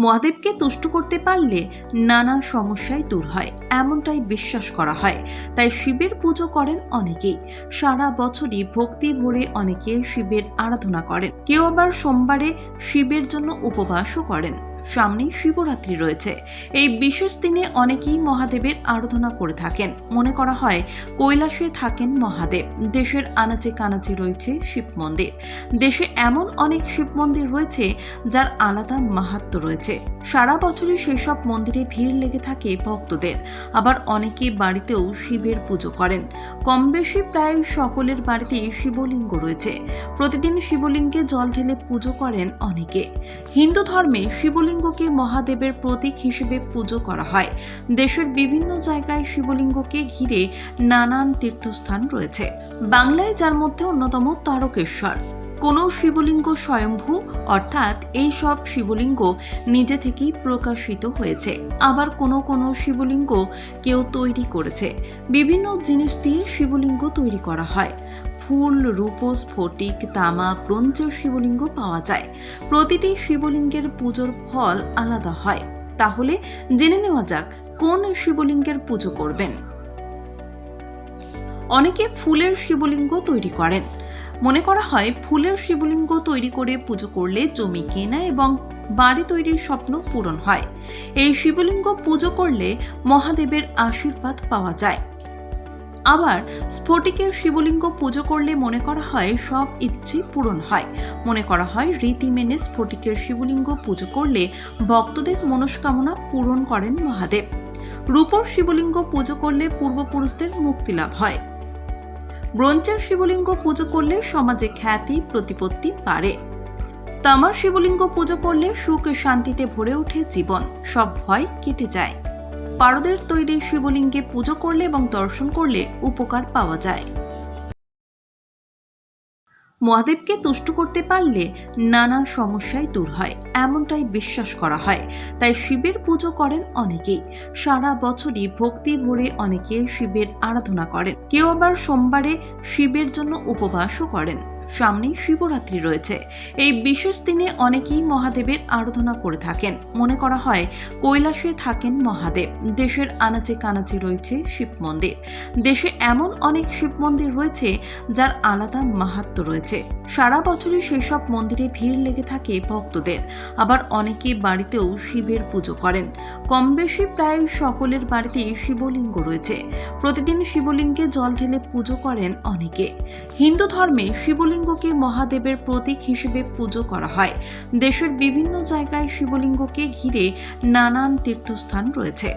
মহাদেবকে তুষ্ট করতে পারলে নানা সমস্যাই দূর হয়, এমনটাই বিশ্বাস করা হয়। তাই শিবের পুজো করেন অনেকেই। সারা বছরই ভক্তি ভরে অনেকে শিবের আরাধনা করেন। কেউ আবার সোমবারে শিবের জন্য উপবাসও করেন। সামনেই শিবরাত্রি রয়েছে। এই বিশেষ দিনে অনেকেই মহাদেবের আরাধনা করে থাকেন। মনে করা হয় কৈলাসে থাকেন মহাদেব। দেশের আনাচে কানাচে রয়েছে শিব মন্দির। দেশে এমন অনেক শিব মন্দির রয়েছে যার আলাদা মাহাত্ম্য রয়েছে। সারা বছরই সেসব মন্দিরে ভিড় লেগে থাকে ভক্তদের। আবার অনেকে বাড়িতেও শিবের পুজো করেন। কম বেশি প্রায় সকলের বাড়িতেই শিবলিঙ্গ রয়েছে। প্রতিদিন শিবলিঙ্গে জল ঢেলে পুজো করেন অনেকে। হিন্দু ধর্মে শিবলিঙ্গকে মহাদেবের প্রতীক হিসেবে পুজো করা হয়। দেশের বিভিন্ন জায়গায় শিবলিঙ্গকে ঘিরে নানান তীর্থস্থান রয়েছে। বাংলায় যার মধ্যে অন্যতম তারকেশ্বর। কোনো শিবলিঙ্গ স্বয়ম্ভু, অর্থাৎ এই সব শিবলিঙ্গ নিজে থেকেই প্রকাশিত হয়েছে। আবার কোনো শিবলিঙ্গ কেউ তৈরি করেছে। বিভিন্ন জিনিস দিয়ে শিবলিঙ্গ তৈরি করা হয়। ফুল, রূপো, স্ফটিক, তামা, ব্রোঞ্জের শিবলিঙ্গ পাওয়া যায়। প্রতিটি শিবলিঙ্গের পুজোর ফল আলাদা হয়। তাহলে জেনে নেওয়া যাক কোন শিবলিঙ্গের পুজো করবেন। অনেকে ফুলের শিবলিঙ্গ তৈরি করেন। মনে করা হয় ফুলের শিবলিঙ্গ তৈরি করে পুজো করলে জমি কেনা এবং বাড়ি তৈরির স্বপ্ন পূরণ হয়। এই শিবলিঙ্গ পুজো করলে মহাদেবের আশীর্বাদ পাওয়া যায়। আবার স্ফটিকের শিবলিঙ্গ পুজো করলে মনে করা হয় সব ইচ্ছে পূরণ হয়। মনে করা হয় রীতি মেনে স্ফটিকের শিবলিঙ্গ পুজো করলে ভক্তদের মনস্কামনা পূরণ করেন মহাদেব। রূপোর শিবলিঙ্গ পুজো করলে পূর্বপুরুষদের মুক্তি লাভ হয়। ব্রোঞ্জের শিবলিঙ্গ পুজো করলে সমাজে খ্যাতি প্রতিপত্তি বাড়ে। তামার শিবলিঙ্গ পুজো করলে সুখ শান্তিতে ভরে ওঠে জীবন, সব ভয় কেটে যায়। পারদের তৈরি শিবলিঙ্গে পুজো করলে এবং দর্শন করলে উপকার পাওয়া যায়। মহাদেবকে তুষ্ট করতে পারলে নানা সমস্যাই দূর হয়, এমনটাই বিশ্বাস করা হয়। তাই শিবের পুজো করেন অনেকেই। সারা বছরই ভক্তি ভরে অনেকে শিবের আরাধনা করেন। কেউ আবার সোমবারে শিবের জন্য উপবাসও করেন। সামনেই শিবরাত্রি রয়েছে। এই বিশেষ দিনে অনেকেই মহাদেবের আরাধনা করে থাকেন। মনে করা হয় কৈলাসে থাকেন মহাদেব। দেশের আনাচে কানাচে রয়েছে শিব মন্দির। দেশে এমন অনেক শিব মন্দির রয়েছে যার আলাদা মাহাত্ম্য রয়েছে। সারা বছরই সেসব মন্দিরে ভিড় লেগে থাকে ভক্তদের। আবার অনেকে বাড়িতেও শিবের পুজো করেন। কম বেশি প্রায় সকলের বাড়িতেই শিবলিঙ্গ রয়েছে। প্রতিদিন শিবলিঙ্গে জল ঢেলে পুজো করেন অনেকে। হিন্দু ধর্মে শিবলিঙ্গকে মহাদেবের প্রতীক হিসেবে পুজো করা হয়। দেশের বিভিন্ন জায়গায় শিবলিঙ্গকে ঘিরে নানান তীর্থস্থান রয়েছে।